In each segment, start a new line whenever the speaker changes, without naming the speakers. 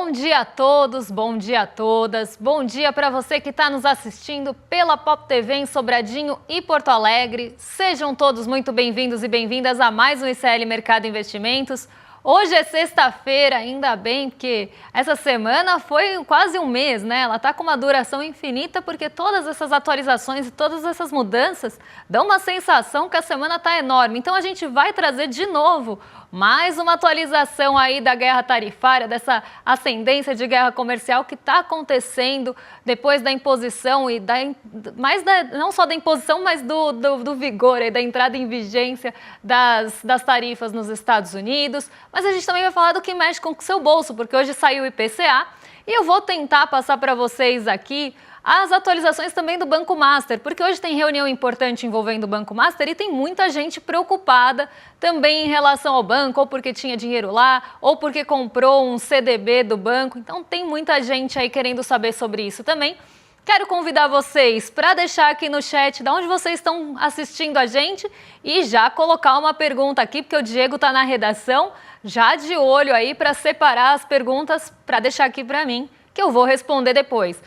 Bom dia a todos, bom dia a todas, bom dia para você que está nos assistindo pela Pop TV em Sobradinho e Porto Alegre. Sejam todos muito bem-vindos e bem-vindas a mais um ICL Mercado Investimentos. Hoje é sexta-feira, ainda bem, porque essa semana foi quase um mês, né? Ela está com uma duração infinita porque todas essas atualizações e todas essas mudanças dão uma sensação que a semana está enorme. Então a gente vai trazer de novo mais uma atualização aí da guerra tarifária, dessa ascendência de guerra comercial que está acontecendo depois da imposição e não só da imposição, mas do vigor e da entrada em vigência das tarifas nos Estados Unidos. Mas a gente também vai falar do que mexe com o seu bolso, porque hoje saiu o IPCA e eu vou tentar passar para vocês aqui as atualizações também do Banco Master, porque hoje tem reunião importante envolvendo o Banco Master e tem muita gente preocupada também em relação ao banco, ou porque tinha dinheiro lá, ou porque comprou um CDB do banco. Então tem muita gente aí querendo saber sobre isso também. Quero convidar vocês para deixar aqui no chat de onde vocês estão assistindo a gente e já colocar uma pergunta aqui, porque o Diego está na redação, já de olho aí para separar as perguntas para deixar aqui para mim, que eu vou responder depois.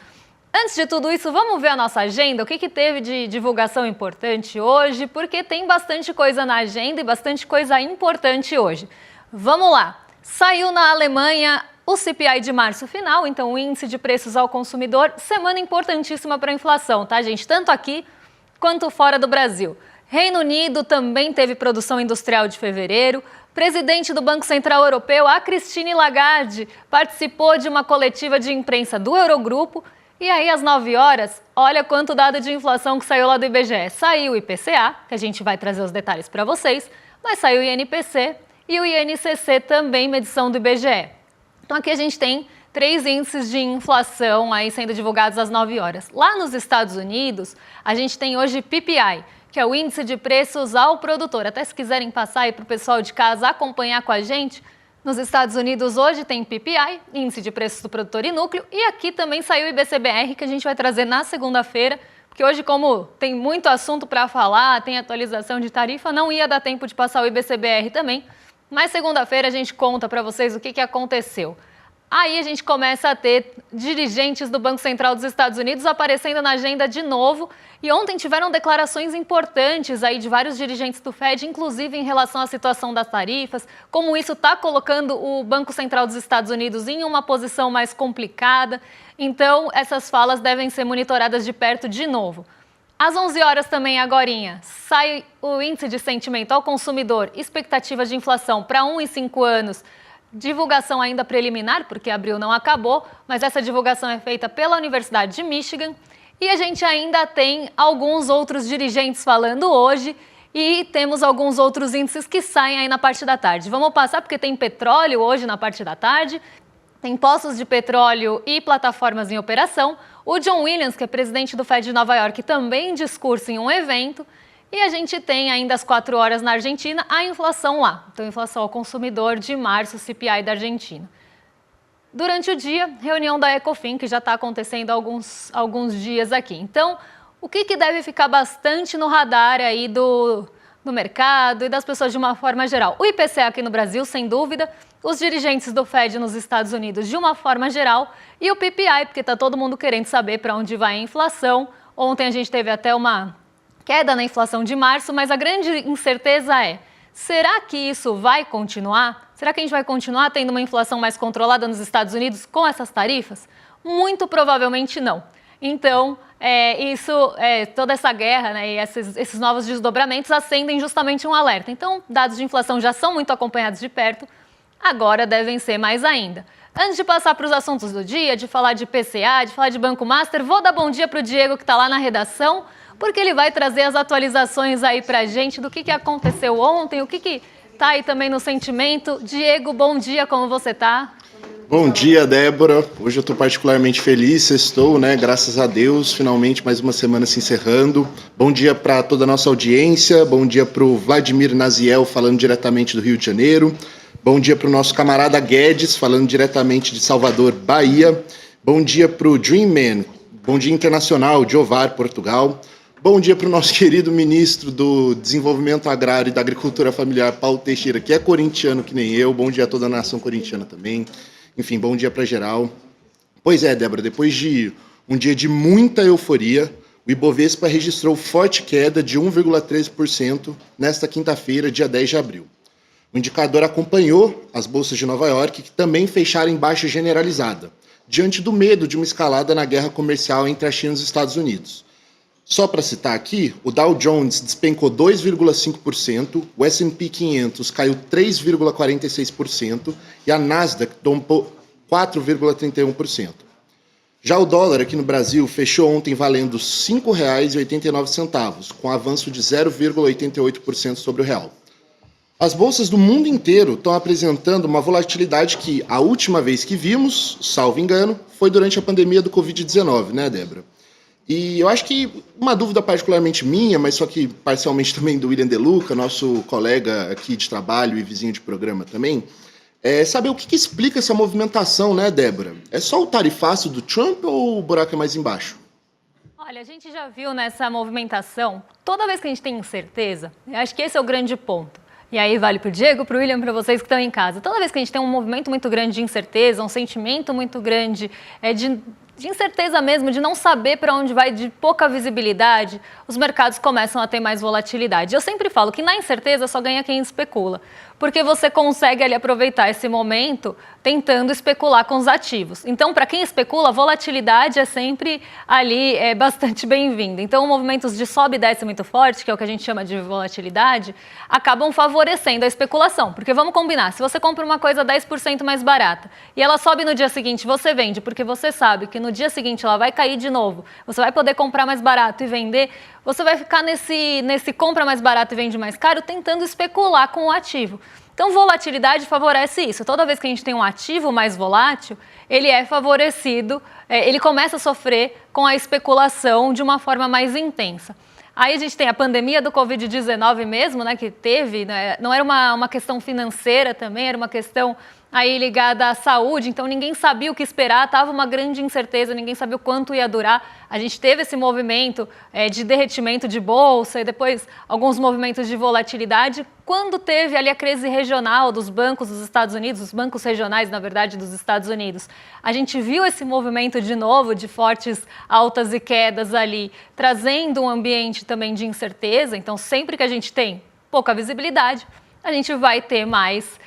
Antes de tudo isso, vamos ver a nossa agenda, o que teve de divulgação importante hoje, porque tem bastante coisa na agenda e bastante coisa importante hoje. Vamos lá! Saiu na Alemanha o CPI de março final, então o índice de preços ao consumidor, semana importantíssima para a inflação, tá, gente? Tanto aqui quanto fora do Brasil. Reino Unido também teve produção industrial de fevereiro. Presidente do Banco Central Europeu, a Christine Lagarde, participou de uma coletiva de imprensa do Eurogrupo. E aí, às 9 horas, olha quanto dado de inflação que saiu lá do IBGE. Saiu o IPCA, que a gente vai trazer os detalhes para vocês, mas saiu o INPC e o INCC também, medição do IBGE. Então aqui a gente tem 3 índices de inflação aí sendo divulgados às 9 horas. Lá nos Estados Unidos, a gente tem hoje PPI, que é o índice de preços ao produtor. Até se quiserem passar aí para o pessoal de casa acompanhar com a gente, nos Estados Unidos hoje tem PPI, índice de preços do produtor e núcleo, e aqui também saiu o IBCBR, que a gente vai trazer na segunda-feira, porque hoje, como tem muito assunto para falar, tem atualização de tarifa, não ia dar tempo de passar o IBCBR também, mas segunda-feira a gente conta para vocês o que aconteceu. Aí a gente começa a ter dirigentes do Banco Central dos Estados Unidos aparecendo na agenda de novo. E ontem tiveram declarações importantes aí de vários dirigentes do Fed, inclusive em relação à situação das tarifas, como isso está colocando o Banco Central dos Estados Unidos em uma posição mais complicada. Então, essas falas devem ser monitoradas de perto de novo. Às 11 horas também, agorinha, sai o índice de sentimento ao consumidor, expectativas de inflação para 1 e 5 anos, divulgação ainda preliminar, porque abril não acabou, mas essa divulgação é feita pela Universidade de Michigan. E a gente ainda tem alguns outros dirigentes falando hoje e temos alguns outros índices que saem aí na parte da tarde. Vamos passar porque tem petróleo hoje na parte da tarde, tem poços de petróleo e plataformas em operação. O John Williams, que é presidente do Fed de Nova York, também discursa em um evento. E a gente tem ainda às 4 horas na Argentina a inflação lá. Então, inflação ao consumidor de março, CPI da Argentina. Durante o dia, reunião da Ecofin, que já está acontecendo há alguns dias aqui. Então, o que deve ficar bastante no radar aí do mercado e das pessoas de uma forma geral? O IPCA aqui no Brasil, sem dúvida, os dirigentes do Fed nos Estados Unidos de uma forma geral e o PPI, porque está todo mundo querendo saber para onde vai a inflação. Ontem a gente teve até uma queda na inflação de março, mas a grande incerteza é: será que isso vai continuar? Será que a gente vai continuar tendo uma inflação mais controlada nos Estados Unidos com essas tarifas? Muito provavelmente não. Então, toda essa guerra, né, e esses novos desdobramentos acendem justamente um alerta. Então, dados de inflação já são muito acompanhados de perto, agora devem ser mais ainda. Antes de passar para os assuntos do dia, de falar de PCA, de falar de Banco Master, vou dar bom dia para o Diego, que está lá na redação, porque ele vai trazer as atualizações aí pra gente do que aconteceu ontem, o que tá aí também no sentimento. Diego, bom dia, como você tá?
Bom dia, Débora. Hoje eu tô particularmente feliz, sextou, né? Graças a Deus, finalmente mais uma semana se encerrando. Bom dia para toda a nossa audiência, bom dia pro Vladimir Naziel, falando diretamente do Rio de Janeiro. Bom dia pro nosso camarada Guedes, falando diretamente de Salvador, Bahia. Bom dia pro Dreamman, bom dia internacional, de Ovar, Portugal. Bom dia para o nosso querido ministro do Desenvolvimento Agrário e da Agricultura Familiar, Paulo Teixeira, que é corintiano que nem eu. Bom dia a toda a nação corintiana também. Enfim, bom dia para geral. Pois é, Débora, depois de um dia de muita euforia, o Ibovespa registrou forte queda de 1,13% nesta quinta-feira, dia 10 de abril. O indicador acompanhou as bolsas de Nova York, que também fecharam em baixa generalizada, diante do medo de uma escalada na guerra comercial entre a China e os Estados Unidos. Só para citar aqui, o Dow Jones despencou 2,5%, o S&P 500 caiu 3,46% e a Nasdaq tombou 4,31%. Já o dólar aqui no Brasil fechou ontem valendo R$ 5,89, com avanço de 0,88% sobre o real. As bolsas do mundo inteiro estão apresentando uma volatilidade que a última vez que vimos, salvo engano, foi durante a pandemia do Covid-19, né, Débora? E eu acho que uma dúvida particularmente minha, mas só que parcialmente também do William De Luca, nosso colega aqui de trabalho e vizinho de programa também, é saber o que explica essa movimentação, né, Débora? É só o tarifaço do Trump ou o buraco é mais embaixo?
Olha, a gente já viu nessa movimentação, toda vez que a gente tem incerteza, eu acho que esse é o grande ponto. E aí vale para o Diego, para o William, para vocês que estão em casa. Toda vez que a gente tem um movimento muito grande de incerteza, um sentimento muito grande de incerteza mesmo, de não saber para onde vai, de pouca visibilidade, os mercados começam a ter mais volatilidade. Eu sempre falo que na incerteza só ganha quem especula, porque você consegue ali aproveitar esse momento tentando especular com os ativos. Então, para quem especula, a volatilidade é sempre ali bastante bem-vinda. Então, movimentos de sobe e desce muito forte, que é o que a gente chama de volatilidade, acabam favorecendo a especulação. Porque vamos combinar, se você compra uma coisa 10% mais barata e ela sobe no dia seguinte, você vende, porque você sabe que no dia seguinte ela vai cair de novo, você vai poder comprar mais barato e vender, você vai ficar nesse compra mais barato e vende mais caro tentando especular com o ativo. Então, volatilidade favorece isso. Toda vez que a gente tem um ativo mais volátil, ele é favorecido, ele começa a sofrer com a especulação de uma forma mais intensa. Aí a gente tem a pandemia do Covid-19 mesmo, né, que teve, né, não era uma questão financeira também, era uma questão aí ligada à saúde, então ninguém sabia o que esperar, estava uma grande incerteza, ninguém sabia o quanto ia durar. A gente teve esse movimento de derretimento de bolsa e depois alguns movimentos de volatilidade, quando teve ali a crise regional dos bancos dos Estados Unidos, os bancos regionais, na verdade, dos Estados Unidos. A gente viu esse movimento de novo, de fortes altas e quedas ali, trazendo um ambiente também de incerteza, então sempre que a gente tem pouca visibilidade, a gente vai ter mais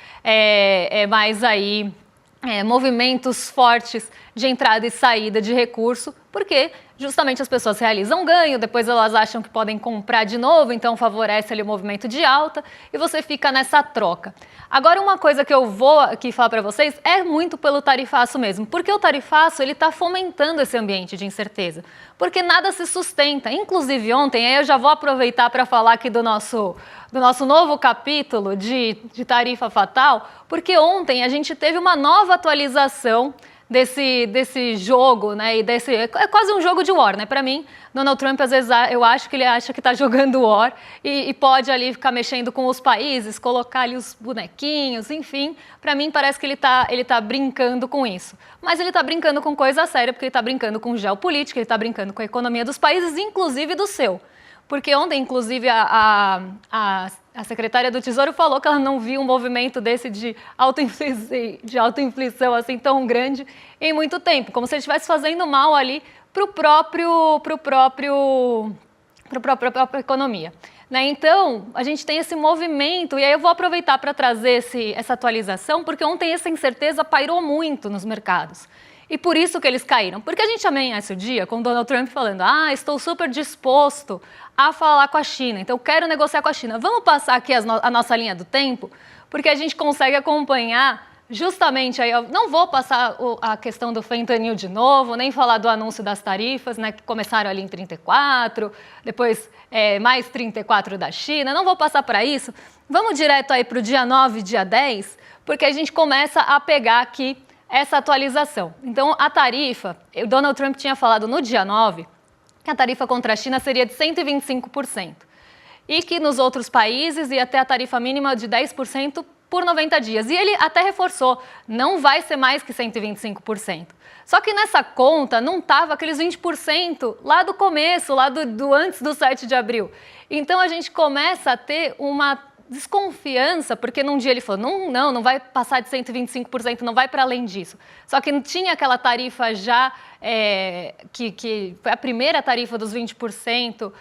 movimentos fortes de entrada e saída de recurso, porque justamente as pessoas realizam ganho, depois elas acham que podem comprar de novo, então favorece ali o movimento de alta e você fica nessa troca. Agora, uma coisa que eu vou aqui falar para vocês é muito pelo tarifaço mesmo, porque o tarifaço ele está fomentando esse ambiente de incerteza, porque nada se sustenta. Inclusive ontem, aí eu já vou aproveitar para falar aqui do nosso novo capítulo de tarifa fatal, porque ontem a gente teve uma nova atualização desse jogo, né? E é quase um jogo de war, né? Para mim, Donald Trump, às vezes, eu acho que ele acha que está jogando war e pode ali ficar mexendo com os países, colocar ali os bonequinhos, enfim. Para mim, parece que ele tá brincando com isso. Mas ele está brincando com coisa séria, porque ele está brincando com geopolítica, ele está brincando com a economia dos países, inclusive do seu. Porque ontem, inclusive, a secretária do Tesouro falou que ela não viu um movimento desse de autoinflição assim tão grande em muito tempo, como se ele estivesse fazendo mal ali para a própria economia. Né? Então, a gente tem esse movimento, e aí eu vou aproveitar para trazer essa atualização, porque ontem essa incerteza pairou muito nos mercados. E por isso que eles caíram. Porque a gente amanhece o dia com o Donald Trump falando: estou super disposto a falar com a China, então quero negociar com a China. Vamos passar aqui a nossa linha do tempo, porque a gente consegue acompanhar justamente aí. Eu não vou passar a questão do fentanil de novo, nem falar do anúncio das tarifas, né, que começaram ali em 34, depois mais 34 da China. Não vou passar para isso. Vamos direto aí para o dia 9, dia 10, porque a gente começa a pegar aqui essa atualização. Então, a tarifa, o Donald Trump tinha falado no dia 9 que a tarifa contra a China seria de 125% e que nos outros países ia ter a tarifa mínima de 10% por 90 dias. E ele até reforçou, não vai ser mais que 125%. Só que nessa conta não estava aqueles 20% lá do começo, lá do antes do 7 de abril. Então, a gente começa a ter uma desconfiança, porque num dia ele falou, não vai passar de 125%, não vai para além disso. Só que tinha aquela tarifa já, que foi a primeira tarifa dos 20%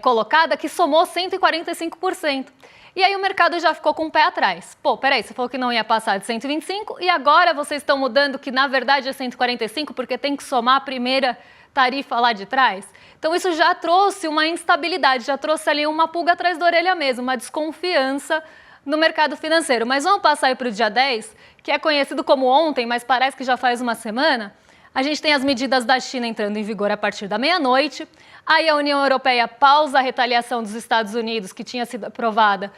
colocada, que somou 145%. E aí o mercado já ficou com o pé atrás. Pô, peraí, você falou que não ia passar de 125 e agora vocês estão mudando que na verdade é 145 porque tem que somar a primeira tarifa lá de trás? Então isso já trouxe uma instabilidade, já trouxe ali uma pulga atrás da orelha mesmo, uma desconfiança no mercado financeiro. Mas vamos passar aí para o dia 10, que é conhecido como ontem, mas parece que já faz uma semana. A gente tem as medidas da China entrando em vigor a partir da meia-noite. Aí a União Europeia pausa a retaliação dos Estados Unidos, que tinha sido aprovada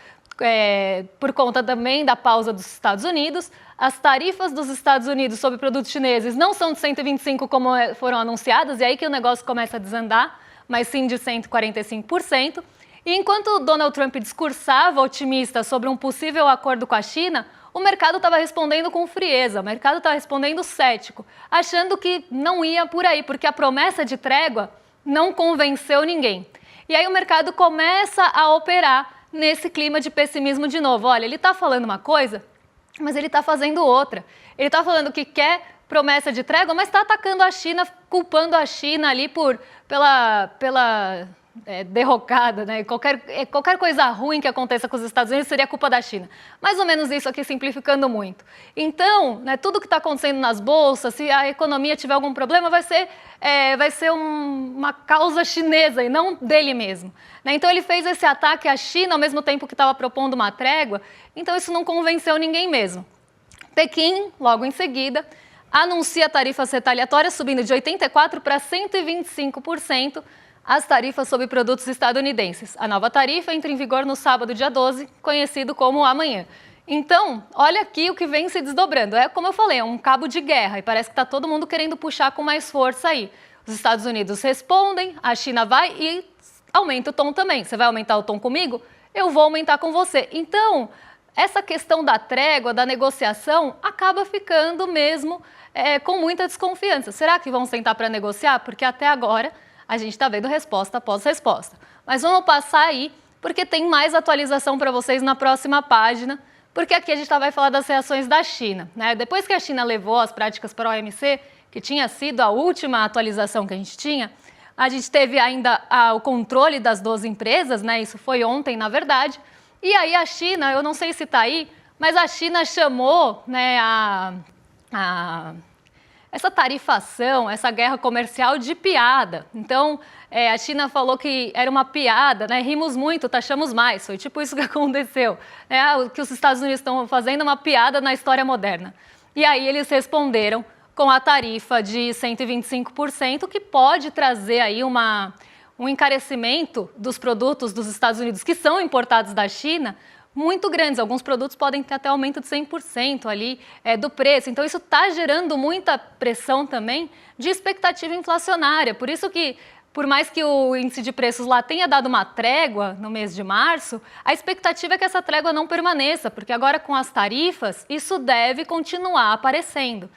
por conta também da pausa dos Estados Unidos. As tarifas dos Estados Unidos sobre produtos chineses não são de 125% como foram anunciadas, e aí que o negócio começa a desandar, mas sim de 145%. E enquanto o Donald Trump discursava otimista sobre um possível acordo com a China, o mercado estava respondendo com frieza, o mercado estava respondendo cético, achando que não ia por aí, porque a promessa de trégua não convenceu ninguém. E aí o mercado começa a operar nesse clima de pessimismo de novo. Olha, ele está falando uma coisa, mas ele está fazendo outra. Ele está falando que quer promessa de trégua, mas está atacando a China, culpando a China ali pela derrocada, né? Qualquer coisa ruim que aconteça com os Estados Unidos seria culpa da China. Mais ou menos isso aqui, simplificando muito. Então, né, tudo que está acontecendo nas bolsas, se a economia tiver algum problema, vai ser uma causa chinesa e não dele mesmo. Né? Então, ele fez esse ataque à China ao mesmo tempo que estava propondo uma trégua, então isso não convenceu ninguém mesmo. Pequim, logo em seguida, anuncia tarifas retaliatórias subindo de 84% para 125%, as tarifas sobre produtos estadunidenses. A nova tarifa entra em vigor no sábado, dia 12, conhecido como amanhã. Então, olha aqui o que vem se desdobrando. É como eu falei, é um cabo de guerra e parece que está todo mundo querendo puxar com mais força aí. Os Estados Unidos respondem, a China vai e aumenta o tom também. Você vai aumentar o tom comigo? Eu vou aumentar com você. Então, essa questão da trégua, da negociação, acaba ficando mesmo com muita desconfiança. Será que vão sentar para negociar? Porque até agora a gente está vendo resposta após resposta. Mas vamos passar aí, porque tem mais atualização para vocês na próxima página, porque aqui a gente vai falar das reações da China. Né? Depois que a China levou as práticas para a OMC, que tinha sido a última atualização que a gente teve ainda o controle das 12 empresas, né? Isso foi ontem, na verdade. E aí a China, eu não sei se está aí, mas a China chamou, né, essa tarifação, essa guerra comercial de piada. Então, a China falou que era uma piada, né? Rimos muito, taxamos mais. Foi tipo isso que aconteceu. O que os Estados Unidos estão fazendo é uma piada na história moderna. E aí eles responderam com a tarifa de 125%, que pode trazer aí um encarecimento dos produtos dos Estados Unidos que são importados da China, muito grandes. Alguns produtos podem ter até aumento de 100% ali do preço. Então, isso está gerando muita pressão também de expectativa inflacionária. Por isso que, por mais que o índice de preços lá tenha dado uma trégua no mês de março, a expectativa é que essa trégua não permaneça, porque agora com as tarifas, isso deve continuar aparecendo.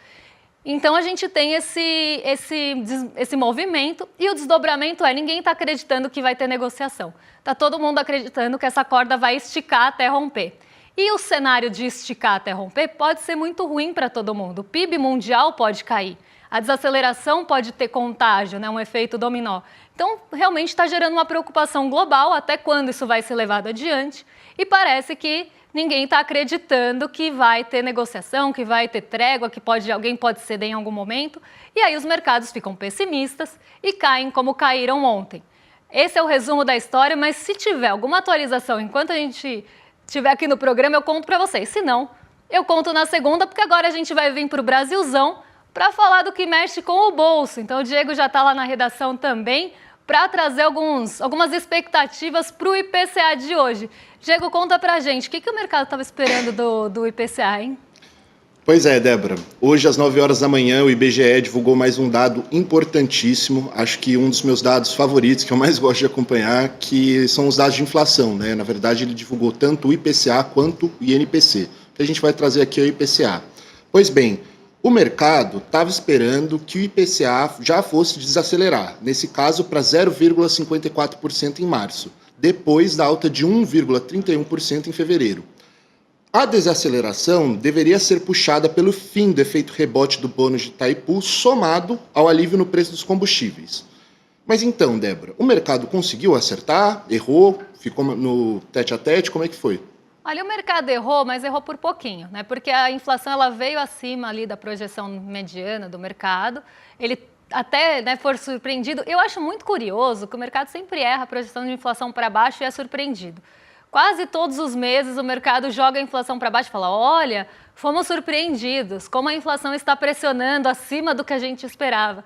Então, a gente tem esse movimento e o desdobramento ninguém está acreditando que vai ter negociação. Está todo mundo acreditando que essa corda vai esticar até romper. E o cenário de esticar até romper pode ser muito ruim para todo mundo. O PIB mundial pode cair, a desaceleração pode ter contágio, né, um efeito dominó. Então, realmente está gerando uma preocupação global até quando isso vai ser levado adiante. E parece que ninguém está acreditando que vai ter negociação, que vai ter trégua, que alguém pode ceder em algum momento. E aí os mercados ficam pessimistas e caem como caíram ontem. Esse é o resumo da história, mas se tiver alguma atualização enquanto a gente estiver aqui no programa, eu conto para vocês. Se não, eu conto na segunda, porque agora a gente vai vir para o Brasilzão para falar do que mexe com o bolso. Então o Diego já está lá na redação também para trazer algumas expectativas para o IPCA de hoje. Diego, conta para a gente, o que o mercado estava esperando do IPCA, hein?
Pois é, Débora. Hoje, às 9 horas da manhã, o IBGE divulgou mais um dado importantíssimo, acho que um dos meus dados favoritos, que eu mais gosto de acompanhar, que são os dados de inflação, né? Na verdade, ele divulgou tanto o IPCA quanto o INPC. Então, a gente vai trazer aqui o IPCA. Pois bem, O mercado estava esperando que o IPCA já fosse desacelerar, nesse caso para 0,54% em março, depois da alta de 1,31% em fevereiro. A desaceleração deveria ser puxada pelo fim do efeito rebote do bônus de Itaipu, somado ao alívio no preço dos combustíveis. Mas então, Débora, o mercado conseguiu acertar? Errou? Ficou no tete-a-tete? Como é que foi?
Olha, o mercado errou, mas errou por pouquinho, né? Porque a inflação ela veio acima ali da projeção mediana do mercado. Ele até, né, foi surpreendido. Eu acho muito curioso que o mercado sempre erra a projeção de inflação para baixo e é surpreendido. Quase todos os meses o mercado joga a inflação para baixo e fala: olha, fomos surpreendidos, como a inflação está pressionando acima do que a gente esperava.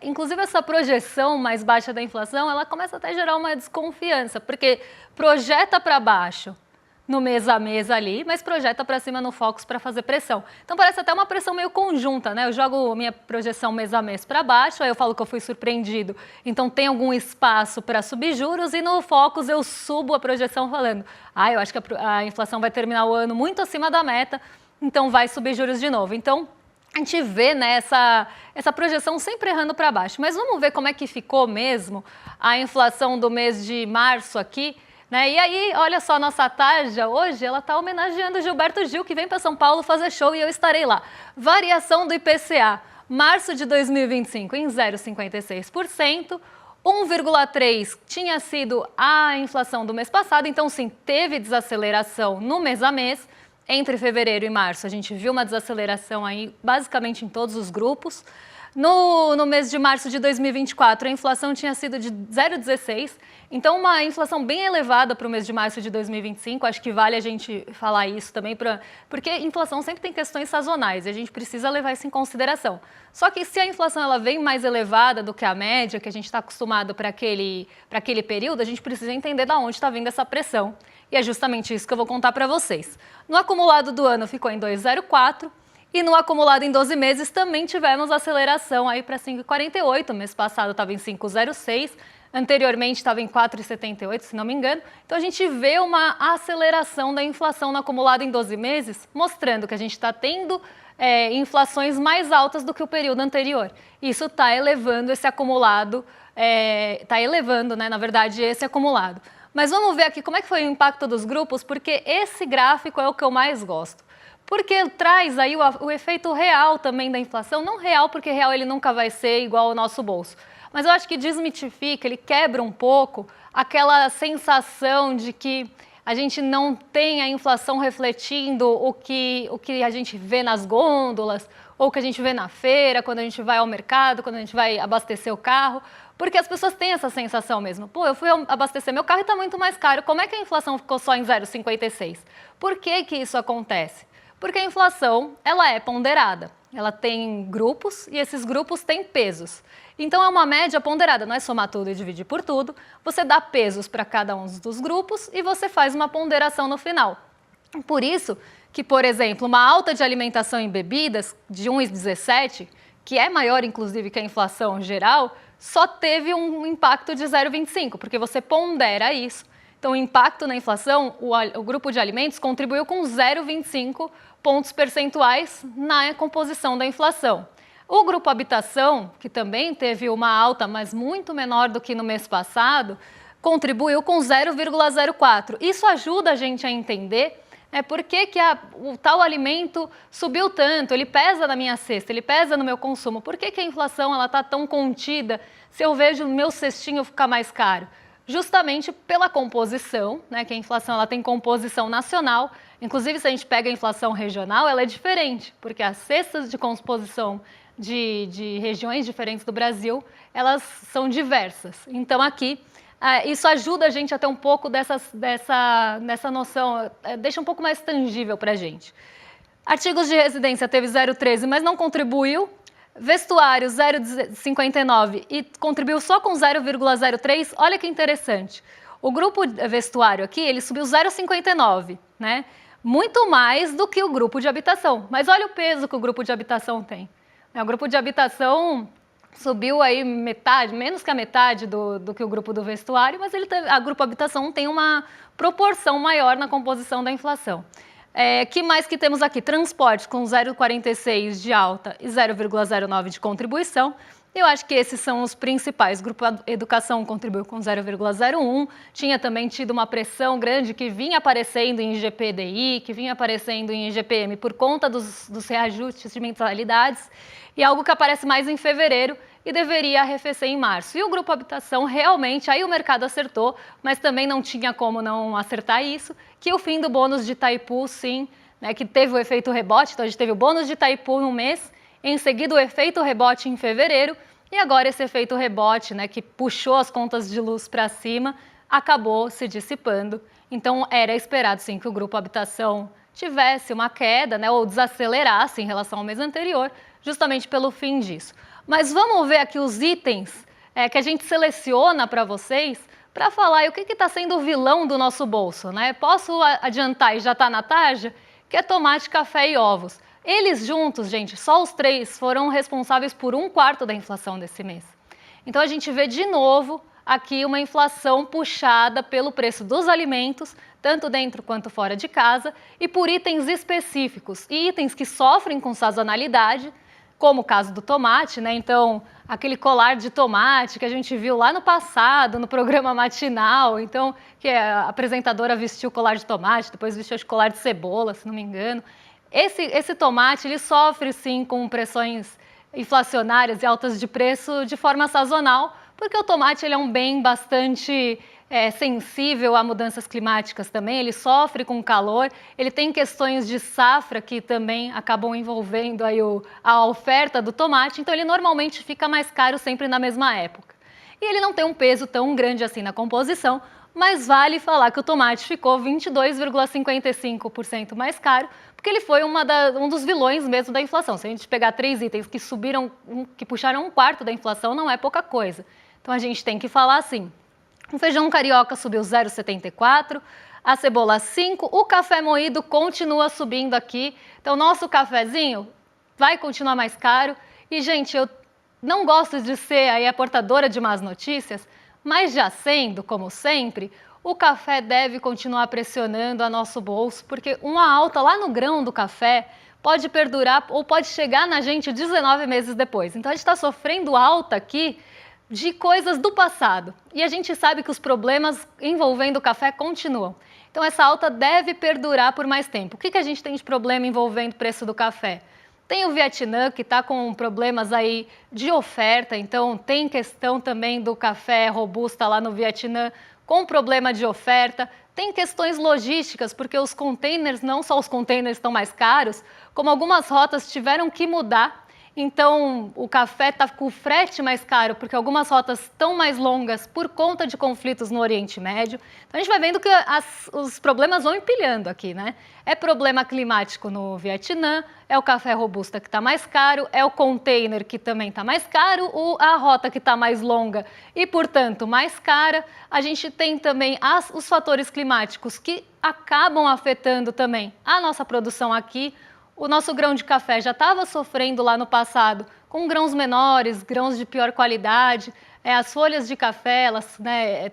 Inclusive essa projeção mais baixa da inflação, ela começa até a gerar uma desconfiança, porque projeta para baixo no mês a mês ali, mas projeta para cima no Focus para fazer pressão. Então parece até uma pressão meio conjunta, né? Eu jogo minha projeção mês a mês para baixo, aí eu falo que eu fui surpreendido, então tem algum espaço para subir juros, e no Focus eu subo a projeção falando: eu acho que a inflação vai terminar o ano muito acima da meta, então vai subir juros de novo. Então a gente vê, né, essa projeção sempre errando para baixo. Mas vamos ver como é que ficou mesmo a inflação do mês de março aqui. Né? E aí, olha só, nossa tarja hoje, ela está homenageando o Gilberto Gil, que vem para São Paulo fazer show, e eu estarei lá. Variação do IPCA, março de 2025 em 0,56%, 1,3% tinha sido a inflação do mês passado, então sim, teve desaceleração no mês a mês. Entre fevereiro e março, a gente viu uma desaceleração aí basicamente em todos os grupos. No mês de março de 2024, a inflação tinha sido de 0,16%, então uma inflação bem elevada para o mês de março de 2025, acho que vale a gente falar isso também, porque inflação sempre tem questões sazonais e a gente precisa levar isso em consideração. Só que se a inflação ela vem mais elevada do que a média, que a gente está acostumado para aquele período, a gente precisa entender de onde está vindo essa pressão. E é justamente isso que eu vou contar para vocês. No acumulado do ano ficou em 2,04%, e no acumulado em 12 meses também tivemos aceleração aí para 5,48%. Mês passado estava em 5,06%, anteriormente estava em 4,78%, se não me engano. Então a gente vê uma aceleração da inflação no acumulado em 12 meses, mostrando que a gente está tendo inflações mais altas do que o período anterior. Isso está elevando esse acumulado, está elevando, né, na verdade, esse acumulado. Mas vamos ver aqui como é que foi o impacto dos grupos, porque esse gráfico é o que eu mais gosto. Porque traz aí o efeito real também da inflação, não real, porque real ele nunca vai ser igual ao nosso bolso. Mas eu acho que desmitifica, ele quebra um pouco aquela sensação de que a gente não tem a inflação refletindo o que a gente vê nas gôndolas, ou que a gente vê na feira, quando a gente vai ao mercado, quando a gente vai abastecer o carro. Porque as pessoas têm essa sensação mesmo. Pô, eu fui abastecer meu carro e está muito mais caro. Como é que a inflação ficou só em 0,56%? Por que isso acontece? Porque a inflação, ela é ponderada, ela tem grupos e esses grupos têm pesos. Então é uma média ponderada, não é somar tudo e dividir por tudo, você dá pesos para cada um dos grupos e você faz uma ponderação no final. Por isso que, por exemplo, uma alta de alimentação em bebidas de 1,17, que é maior inclusive que a inflação geral, só teve um impacto de 0,25, porque você pondera isso. Então, o impacto na inflação, o grupo de alimentos contribuiu com 0,25 pontos percentuais na composição da inflação. O grupo habitação, que também teve uma alta, mas muito menor do que no mês passado, contribuiu com 0,04. Isso ajuda a gente a entender por que o tal alimento subiu tanto, ele pesa na minha cesta, ele pesa no meu consumo. Por que a inflação está tão contida se eu vejo o meu cestinho ficar mais caro? Justamente pela composição, né, que a inflação ela tem composição nacional. Inclusive, se a gente pega a inflação regional, ela é diferente, porque as cestas de composição de regiões diferentes do Brasil, elas são diversas. Então, aqui, isso ajuda a gente a ter um pouco dessa noção, deixa um pouco mais tangível para a gente. Artigos de residência teve 0,13, mas não contribuiu. Vestuário 0,59 e contribuiu só com 0,03. Olha que interessante. O grupo vestuário aqui, ele subiu 0,59, né? Muito mais do que o grupo de habitação. Mas olha o peso que o grupo de habitação tem. O grupo de habitação subiu aí metade, menos que a metade do que o grupo do vestuário, mas a grupo habitação tem uma proporção maior na composição da inflação. Que mais que temos aqui? Transporte com 0,46 de alta e 0,09 de contribuição. Eu acho que esses são os principais. Grupo Educação contribuiu com 0,01. Tinha também tido uma pressão grande que vinha aparecendo em IGPDI, que vinha aparecendo em IGPM por conta dos reajustes de mensalidades, e algo que aparece mais em fevereiro e deveria arrefecer em março. E o Grupo Habitação realmente, aí o mercado acertou, mas também não tinha como não acertar isso, que o fim do bônus de Itaipu, sim, né, que teve o efeito rebote. Então a gente teve o bônus de Itaipu no mês, em seguida o efeito rebote em fevereiro, e agora esse efeito rebote, né, que puxou as contas de luz para cima, acabou se dissipando. Então era esperado sim que o Grupo Habitação tivesse uma queda, né, ou desacelerasse em relação ao mês anterior, justamente pelo fim disso. Mas vamos ver aqui os itens que a gente seleciona para vocês, para falar o que está sendo o vilão do nosso bolso, né? Posso adiantar, e já está na tarja, que é tomate, café e ovos. Eles juntos, gente, só os três foram responsáveis por 1/4 da inflação desse mês. Então a gente vê de novo aqui uma inflação puxada pelo preço dos alimentos, tanto dentro quanto fora de casa, e por itens específicos, e itens que sofrem com sazonalidade, como o caso do tomate, né? Então, aquele colar de tomate que a gente viu lá no passado, no programa matinal, então, que a apresentadora vestiu colar de tomate, depois vestiu colar de cebola, se não me engano. Esse tomate, ele sofre sim com pressões inflacionárias e altas de preço de forma sazonal, porque o tomate ele é um bem bastante sensível a mudanças climáticas também, ele sofre com calor, ele tem questões de safra que também acabam envolvendo aí a oferta do tomate, então ele normalmente fica mais caro sempre na mesma época. E ele não tem um peso tão grande assim na composição, mas vale falar que o tomate ficou 22,55% mais caro, porque ele foi um dos vilões mesmo da inflação. Se a gente pegar 3 itens que subiram, que puxaram 1/4 da inflação, não é pouca coisa. Então a gente tem que falar assim. O feijão carioca subiu 0,74, a cebola 5, o café moído continua subindo aqui. Então nosso cafezinho vai continuar mais caro. E, gente, eu não gosto de ser aí a portadora de más notícias, mas já sendo, como sempre, o café deve continuar pressionando a nosso bolso, porque uma alta lá no grão do café pode perdurar ou pode chegar na gente 19 meses depois. Então a gente está sofrendo alta aqui de coisas do passado. E a gente sabe que os problemas envolvendo o café continuam. Então essa alta deve perdurar por mais tempo. O que a gente tem de problema envolvendo o preço do café? Tem o Vietnã, que está com problemas aí de oferta, então tem questão também do café robusta lá no Vietnã com problema de oferta. Tem questões logísticas, porque os containers, não só os containers estão mais caros, como algumas rotas tiveram que mudar. Então, o café está com o frete mais caro, porque algumas rotas estão mais longas por conta de conflitos no Oriente Médio. Então, a gente vai vendo que os problemas vão empilhando aqui, né? É problema climático no Vietnã, é o café robusta que está mais caro, é o container que também está mais caro, a rota que está mais longa e, portanto, mais cara. A gente tem também os fatores climáticos que acabam afetando também a nossa produção aqui. O nosso grão de café já estava sofrendo lá no passado com grãos menores, grãos de pior qualidade. As folhas de café, elas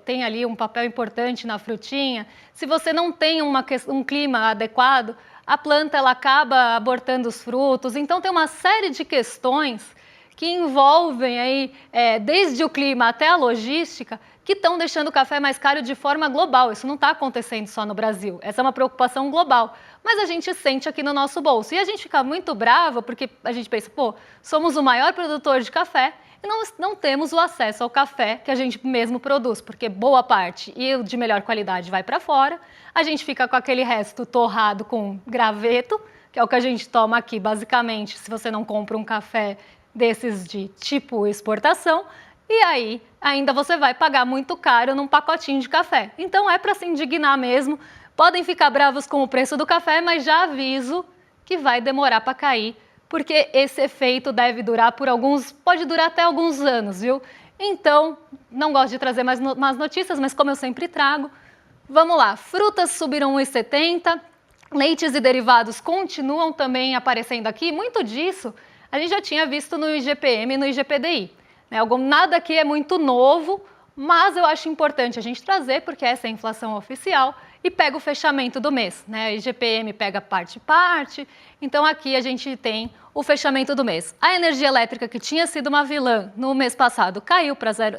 têm ali um papel importante na frutinha. Se você não tem um clima adequado, a planta ela acaba abortando os frutos. Então tem uma série de questões que envolvem aí, desde o clima até a logística, que estão deixando o café mais caro de forma global. Isso não está acontecendo só no Brasil, essa é uma preocupação global. Mas a gente sente aqui no nosso bolso. E a gente fica muito brava porque a gente pensa, somos o maior produtor de café e não temos o acesso ao café que a gente mesmo produz, porque boa parte e o de melhor qualidade vai para fora. A gente fica com aquele resto torrado com graveto, que é o que a gente toma aqui basicamente, se você não compra um café desses de tipo exportação. E aí, ainda você vai pagar muito caro num pacotinho de café. Então é para se indignar mesmo. Podem ficar bravos com o preço do café, mas já aviso que vai demorar para cair, porque esse efeito deve durar pode durar até alguns anos, viu? Então, não gosto de trazer mais notícias, mas como eu sempre trago, vamos lá. Frutas subiram 1,70, leites e derivados continuam também aparecendo aqui. Muito disso a gente já tinha visto no IGPM e no IGPDI. Nada aqui é muito novo, Mas eu acho importante a gente trazer, porque essa é a inflação oficial, e pega o fechamento do mês, né? A IGPM pega parte, então aqui a gente tem o fechamento do mês. A energia elétrica, que tinha sido uma vilã no mês passado, caiu para zero,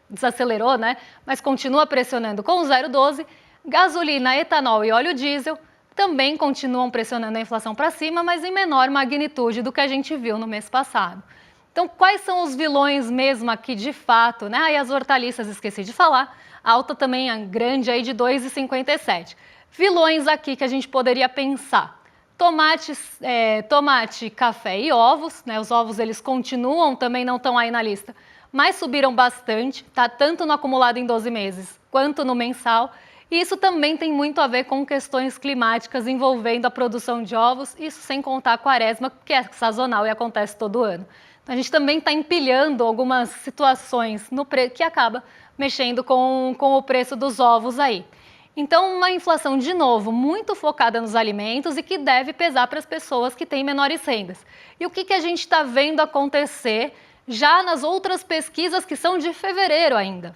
desacelerou, né? Mas continua pressionando com 0,12. Gasolina, etanol e óleo diesel também continuam pressionando a inflação para cima, mas em menor magnitude do que a gente viu no mês passado. Então, quais são os vilões mesmo aqui de fato, né? E as hortaliças, esqueci de falar, alta também grande aí de 2,57. Vilões aqui que a gente poderia pensar. Tomate, café e ovos, né? Os ovos eles continuam, também não estão aí na lista, mas subiram bastante, tá? Tanto no acumulado em 12 meses quanto no mensal. E isso também tem muito a ver com questões climáticas envolvendo a produção de ovos, isso sem contar a quaresma, que é sazonal e acontece todo ano. Então, a gente também está empilhando algumas situações que acaba mexendo com o preço dos ovos aí. Então, uma inflação, de novo, muito focada nos alimentos e que deve pesar para as pessoas que têm menores rendas. E o que a gente está vendo acontecer já nas outras pesquisas que são de fevereiro ainda?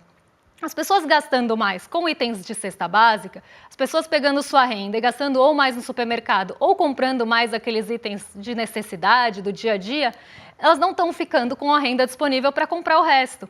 As pessoas gastando mais com itens de cesta básica, as pessoas pegando sua renda e gastando ou mais no supermercado ou comprando mais aqueles itens de necessidade do dia a dia, elas não estão ficando com a renda disponível para comprar o resto.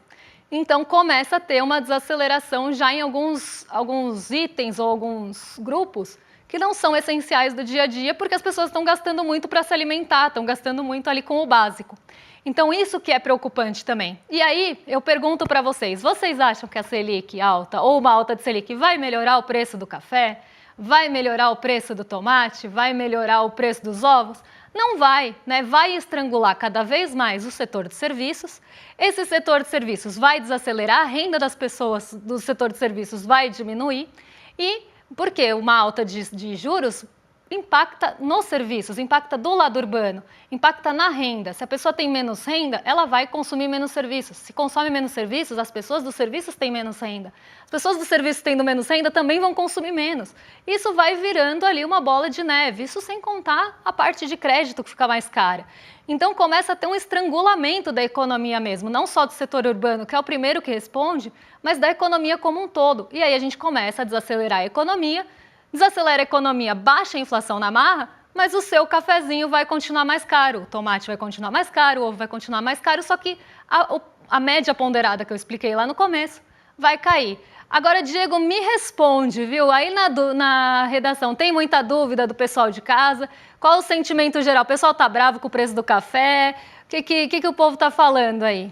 Então começa a ter uma desaceleração já em alguns itens ou alguns grupos que não são essenciais do dia a dia, porque as pessoas estão gastando muito para se alimentar, estão gastando muito ali com o básico. Então, isso que é preocupante também. E aí, eu pergunto para vocês acham que a Selic alta ou uma alta de Selic vai melhorar o preço do café? Vai melhorar o preço do tomate? Vai melhorar o preço dos ovos? Não vai, né? Vai estrangular cada vez mais o setor de serviços. Esse setor de serviços vai desacelerar, a renda das pessoas do setor de serviços vai diminuir. E porque uma alta de juros impacta nos serviços, impacta do lado urbano, impacta na renda. Se a pessoa tem menos renda, ela vai consumir menos serviços. Se consome menos serviços, as pessoas dos serviços têm menos renda. As pessoas dos serviços tendo menos renda também vão consumir menos. Isso vai virando ali uma bola de neve, isso sem contar a parte de crédito que fica mais cara. Então começa a ter um estrangulamento da economia mesmo, não só do setor urbano, que é o primeiro que responde, mas da economia como um todo. E aí a gente começa a desacelerar a economia, desacelera a economia, baixa a inflação na marra, mas o seu cafezinho vai continuar mais caro, o tomate vai continuar mais caro, o ovo vai continuar mais caro, só que a média ponderada que eu expliquei lá no começo vai cair. Agora, Diego, me responde, viu? Aí na redação, tem muita dúvida do pessoal de casa? Qual o sentimento geral? O pessoal tá bravo com o preço do café? O que o povo tá falando aí?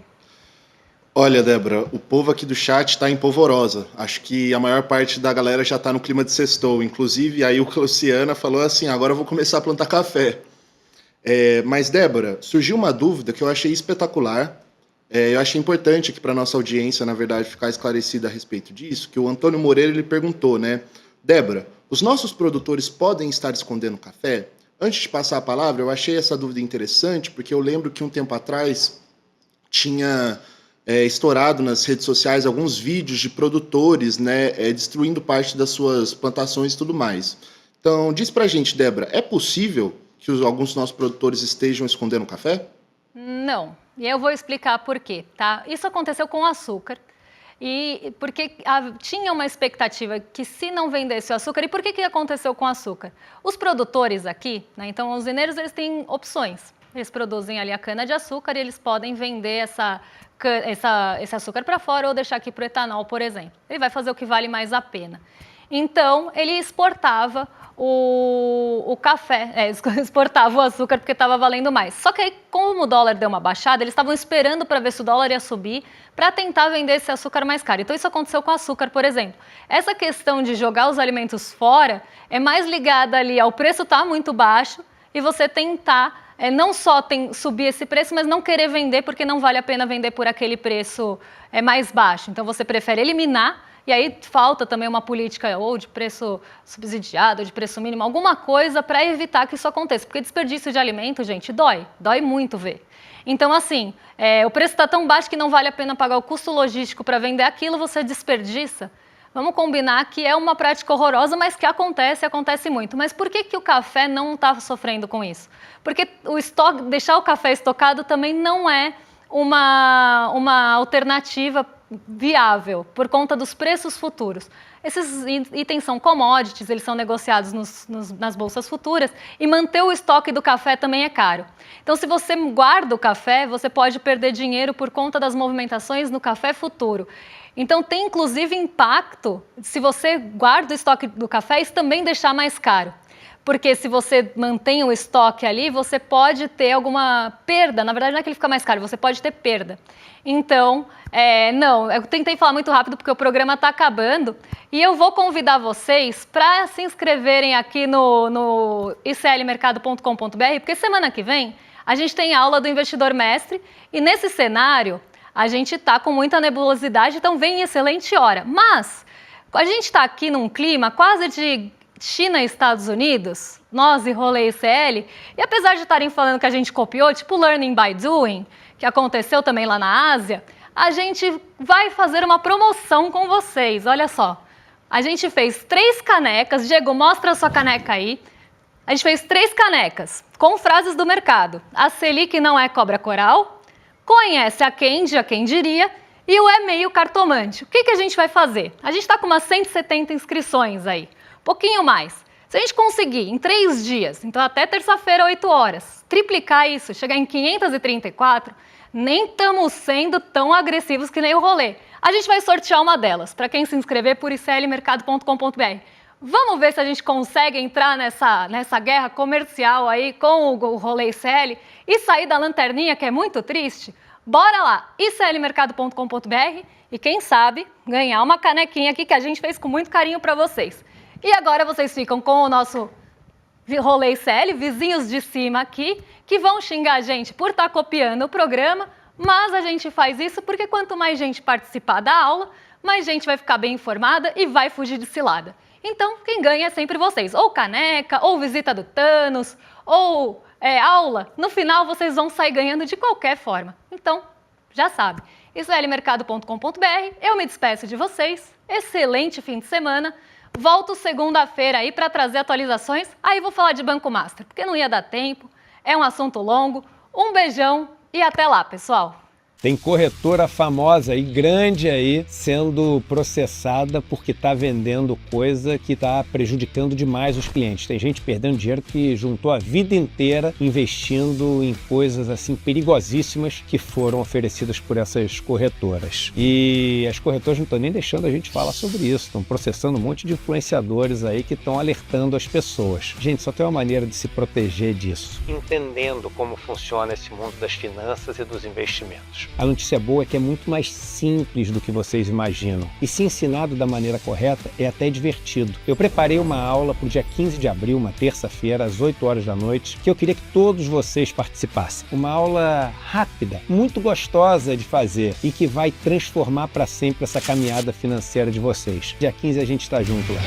Olha, Débora, o povo aqui do chat está em polvorosa. Acho que a maior parte da galera já está no clima de sextou. Inclusive, aí o Luciana falou assim, agora eu vou começar a plantar café. Mas, Débora, surgiu uma dúvida que eu achei espetacular. Eu achei importante aqui para a nossa audiência, na verdade, ficar esclarecida a respeito disso, que o Antônio Moreira ele perguntou, né? Débora, os nossos produtores podem estar escondendo café? Antes de passar a palavra, eu achei essa dúvida interessante, porque eu lembro que um tempo atrás tinha estourado nas redes sociais alguns vídeos de produtores, né, destruindo parte das suas plantações e tudo mais. Então, diz pra gente, Débora, é possível que alguns dos nossos produtores estejam escondendo café?
Não. E eu vou explicar por quê, tá? Isso aconteceu com o açúcar. E porque tinha uma expectativa que se não vendesse o açúcar, e por que aconteceu com o açúcar? Os produtores aqui, né, então os usineiros, eles têm opções. Eles produzem ali a cana-de-açúcar e eles podem vender esse açúcar para fora ou deixar aqui para o etanol, por exemplo. Ele vai fazer o que vale mais a pena. Então, ele exportava o café, exportava o açúcar porque estava valendo mais. Só que aí, como o dólar deu uma baixada, eles estavam esperando para ver se o dólar ia subir para tentar vender esse açúcar mais caro. Então, isso aconteceu com o açúcar, por exemplo. Essa questão de jogar os alimentos fora é mais ligada ali ao preço estar muito baixo e você tentar não só subir esse preço, mas não querer vender porque não vale a pena vender por aquele preço mais baixo. Então, você prefere eliminar. E aí falta também uma política ou de preço subsidiado, ou de preço mínimo, alguma coisa para evitar que isso aconteça. Porque desperdício de alimento, gente, dói muito ver. Então, assim, o preço está tão baixo que não vale a pena pagar o custo logístico para vender aquilo, você desperdiça. Vamos combinar que é uma prática horrorosa, mas que acontece muito. Mas por que o café não está sofrendo com isso? Porque deixar o café estocado também não é uma alternativa viável por conta dos preços futuros. Esses itens são commodities, eles são negociados nas bolsas futuras e manter o estoque do café também é caro. Então, se você guarda o café, você pode perder dinheiro por conta das movimentações no café futuro. Então, tem inclusive impacto, se você guarda o estoque do café, isso também deixar mais caro. Porque se você mantém o estoque ali, você pode ter alguma perda. Na verdade, não é que ele fica mais caro, você pode ter perda. Então, não, eu tentei falar muito rápido porque o programa está acabando. E eu vou convidar vocês para se inscreverem aqui no iclmercado.com.br, porque semana que vem a gente tem aula do Investidor Mestre. E nesse cenário, a gente está com muita nebulosidade, então vem em excelente hora. Mas a gente está aqui num clima quase de China e Estados Unidos, nós e Rolê ICL, e apesar de estarem falando que a gente copiou, tipo Learning by Doing, que aconteceu também lá na Ásia, a gente vai fazer uma promoção com vocês, olha só. A gente fez 3 canecas, Diego, mostra a sua caneca aí. A gente fez 3 canecas com frases do mercado. A Selic não é cobra coral, conhece a Kendi, a quem diria, e o é meio cartomante. O que a gente vai fazer? A gente está com umas 170 inscrições aí. Pouquinho mais. Se a gente conseguir em 3 dias, então até terça-feira, 8 horas, triplicar isso, chegar em 534, nem estamos sendo tão agressivos que nem o Rolê. A gente vai sortear uma delas, para quem se inscrever por iclmercado.com.br. Vamos ver se a gente consegue entrar nessa guerra comercial aí com o Rolê ICL e sair da lanterninha, que é muito triste? Bora lá, iclmercado.com.br e quem sabe ganhar uma canequinha aqui que a gente fez com muito carinho para vocês. E agora vocês ficam com o nosso Rolê ICL, vizinhos de cima aqui, que vão xingar a gente por estar copiando o programa, mas a gente faz isso porque quanto mais gente participar da aula, mais gente vai ficar bem informada e vai fugir de cilada. Então, quem ganha é sempre vocês, ou caneca, ou visita do Thanos, ou aula. No final, vocês vão sair ganhando de qualquer forma. Então, já sabe, iclmercado.com.br, eu me despeço de vocês, excelente fim de semana. Volto segunda-feira aí para trazer atualizações, aí vou falar de Banco Master, porque não ia dar tempo, é um assunto longo. Um beijão e até lá, pessoal!
Tem corretora famosa e grande aí sendo processada porque está vendendo coisa que está prejudicando demais os clientes. Tem gente perdendo dinheiro que juntou a vida inteira investindo em coisas assim perigosíssimas que foram oferecidas por essas corretoras. E as corretoras não estão nem deixando a gente falar sobre isso. Estão processando um monte de influenciadores aí que estão alertando as pessoas. Gente, só tem uma maneira de se proteger disso: entendendo como funciona esse mundo das finanças e dos investimentos. A notícia boa é que é muito mais simples do que vocês imaginam. E se ensinado da maneira correta, é até divertido. Eu preparei uma aula para o dia 15 de abril, uma terça-feira, às 8 horas da noite, que eu queria que todos vocês participassem. Uma aula rápida, muito gostosa de fazer e que vai transformar para sempre essa caminhada financeira de vocês. Dia 15 a gente está junto lá.